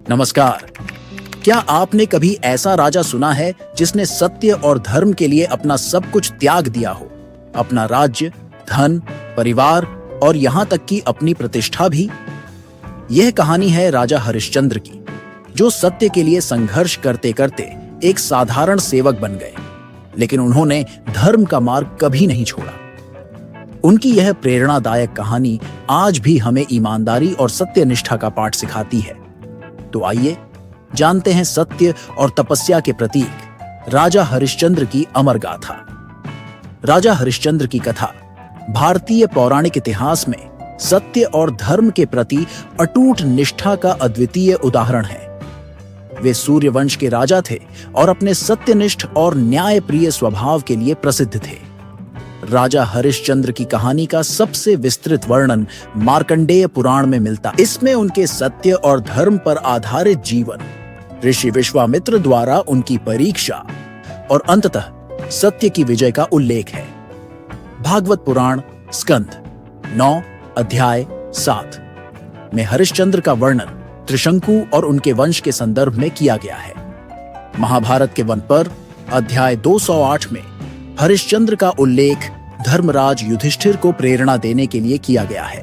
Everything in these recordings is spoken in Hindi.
नमस्कार। क्या आपने कभी ऐसा राजा सुना है जिसने सत्य और धर्म के लिए अपना सब कुछ त्याग दिया हो? अपना राज्य, धन, परिवार और यहाँ तक कि अपनी प्रतिष्ठा भी। यह कहानी है राजा हरिश्चंद्र की, जो सत्य के लिए संघर्ष करते करते एक साधारण सेवक बन गए, लेकिन उन्होंने धर्म का मार्ग कभी नहीं छोड़ा। उनकी यह प्रेरणादायक कहानी आज भी हमें ईमानदारी और सत्यनिष्ठा का पाठ सिखाती है। तो आइए जानते हैं सत्य और तपस्या के प्रतीक राजा हरिश्चंद्र की अमर गाथा। राजा हरिश्चंद्र की कथा भारतीय पौराणिक इतिहास में सत्य और धर्म के प्रति अटूट निष्ठा का अद्वितीय उदाहरण है। वे सूर्यवंश के राजा थे और अपने सत्यनिष्ठ और न्यायप्रिय स्वभाव के लिए प्रसिद्ध थे। राजा हरिश्चंद्र की कहानी का सबसे विस्तृत वर्णन मार्कंडेय पुराण में मिलता है। इसमें उनके सत्य और धर्म पर आधारित जीवन, ऋषि विश्वामित्र द्वारा उनकी परीक्षा और अंततः सत्य की विजय का उल्लेख है। भागवत पुराण स्कंद 9 अध्याय 7 में हरिश्चंद्र का वर्णन त्रिशंकु और उनके वंश के संदर्भ में किया गया है। महाभारत के वन पर अध्याय 208 में हरिश्चंद्र का उल्लेख धर्मराज युधिष्ठिर को प्रेरणा देने के लिए किया गया है।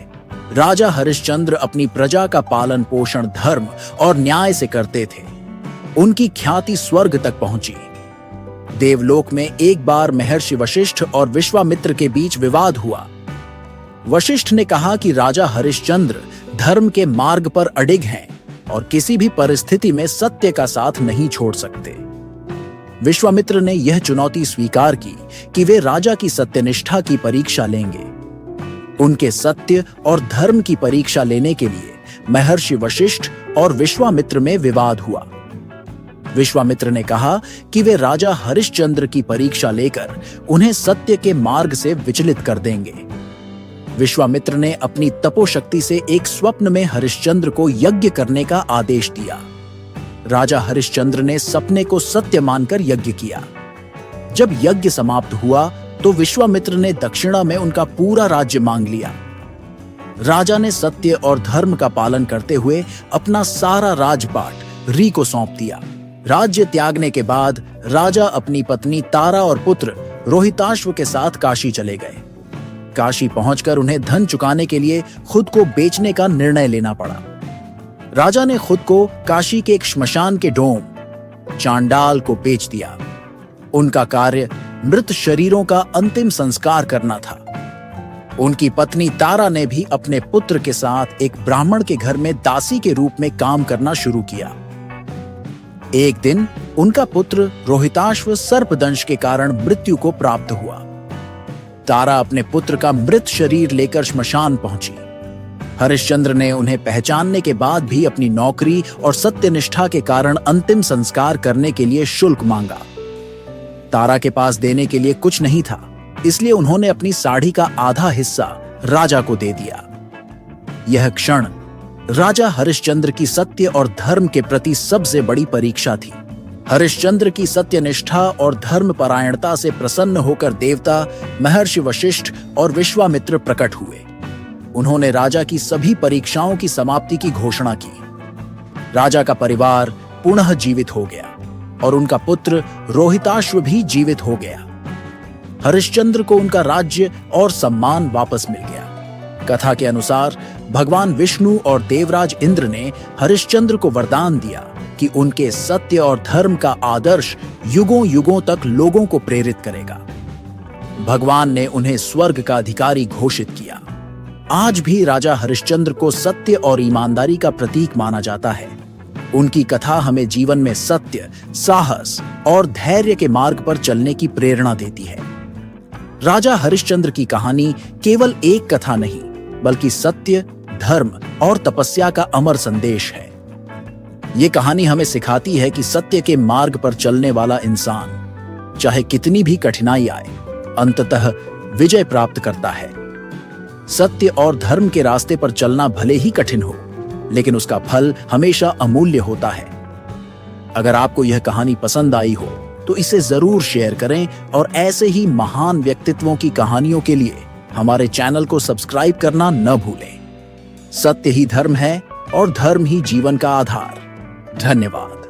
राजा हरिश्चंद्र अपनी प्रजा का पालन पोषण धर्म और न्याय से करते थे। उनकी ख्याति स्वर्ग तक पहुंची। देवलोक में एक बार महर्षि वशिष्ठ और विश्वामित्र के बीच विवाद हुआ। वशिष्ठ ने कहा कि राजा हरिश्चंद्र धर्म के मार्ग पर अडिग हैं और किसी भी परिस्थिति में सत्य का साथ नहीं छोड़ सकते। विश्वामित्र ने यह चुनौती स्वीकार की कि वे राजा की सत्यनिष्ठा की परीक्षा लेंगे। उनके सत्य और धर्म की परीक्षा लेने के लिए महर्षि वशिष्ठ और विश्वामित्र में विवाद हुआ। विश्वामित्र ने कहा कि वे राजा हरिश्चंद्र की परीक्षा लेकर उन्हें सत्य के मार्ग से विचलित कर देंगे। विश्वामित्र ने अपनी तपोशक्ति से एक स्वप्न में हरिश्चंद्र को यज्ञ करने का आदेश दिया। राजा हरिश्चंद्र ने सपने को सत्य मानकर यज्ञ किया। जब यज्ञ समाप्त हुआ तो विश्वामित्र ने दक्षिणा में उनका पूरा राज्य मांग लिया। राजा ने सत्य और धर्म का पालन करते हुए अपना सारा राजपाट री को सौंप दिया। राज्य त्यागने के बाद राजा अपनी पत्नी तारा और पुत्र रोहिताश्व के साथ काशी चले गए। काशी पहुंचकर उन्हें धन चुकाने के लिए खुद को बेचने का निर्णय लेना पड़ा। राजा ने खुद को काशी के एक श्मशान के डोम चांडाल को बेच दिया। उनका कार्य मृत शरीरों का अंतिम संस्कार करना था। उनकी पत्नी तारा ने भी अपने पुत्र के साथ एक ब्राह्मण के घर में दासी के रूप में काम करना शुरू किया। एक दिन उनका पुत्र रोहिताश्व सर्पदंश के कारण मृत्यु को प्राप्त हुआ। तारा अपने पुत्र का मृत शरीर लेकर श्मशान पहुंची। हरिश्चंद्र ने उन्हें पहचानने के बाद भी अपनी नौकरी और सत्यनिष्ठा के कारण अंतिम संस्कार करने के लिए शुल्क मांगा। तारा के पास देने के लिए कुछ नहीं था, इसलिए उन्होंने अपनी साड़ी का आधा हिस्सा राजा को दे दिया। यह क्षण राजा हरिश्चंद्र की सत्य और धर्म के प्रति सबसे बड़ी परीक्षा थी। हरिश्चंद्र की सत्यनिष्ठा और धर्म परायणता से प्रसन्न होकर देवता महर्षि वशिष्ठ और विश्वामित्र प्रकट हुए। उन्होंने राजा की सभी परीक्षाओं की समाप्ति की घोषणा की। राजा का परिवार पुनः जीवित हो गया और उनका पुत्र रोहिताश्व भी जीवित हो गया। हरिश्चंद्र को उनका राज्य और सम्मान वापस मिल गया। कथा के अनुसार भगवान विष्णु और देवराज इंद्र ने हरिश्चंद्र को वरदान दिया कि उनके सत्य और धर्म का आदर्श युगों युगों तक लोगों को प्रेरित करेगा। भगवान ने उन्हें स्वर्ग का अधिकारी घोषित किया। आज भी राजा हरिश्चंद्र को सत्य और ईमानदारी का प्रतीक माना जाता है। उनकी कथा हमें जीवन में सत्य, साहस और धैर्य के मार्ग पर चलने की प्रेरणा देती है। राजा हरिश्चंद्र की कहानी केवल एक कथा नहीं, बल्कि सत्य, धर्म और तपस्या का अमर संदेश है। ये कहानी हमें सिखाती है कि सत्य के मार्ग पर चलने वाला इंसान चाहे कितनी भी कठिनाई आए, अंततः विजय प्राप्त करता है। सत्य और धर्म के रास्ते पर चलना भले ही कठिन हो, लेकिन उसका फल हमेशा अमूल्य होता है। अगर आपको यह कहानी पसंद आई हो तो इसे जरूर शेयर करें और ऐसे ही महान व्यक्तित्वों की कहानियों के लिए हमारे चैनल को सब्सक्राइब करना न भूलें। सत्य ही धर्म है और धर्म ही जीवन का आधार। धन्यवाद।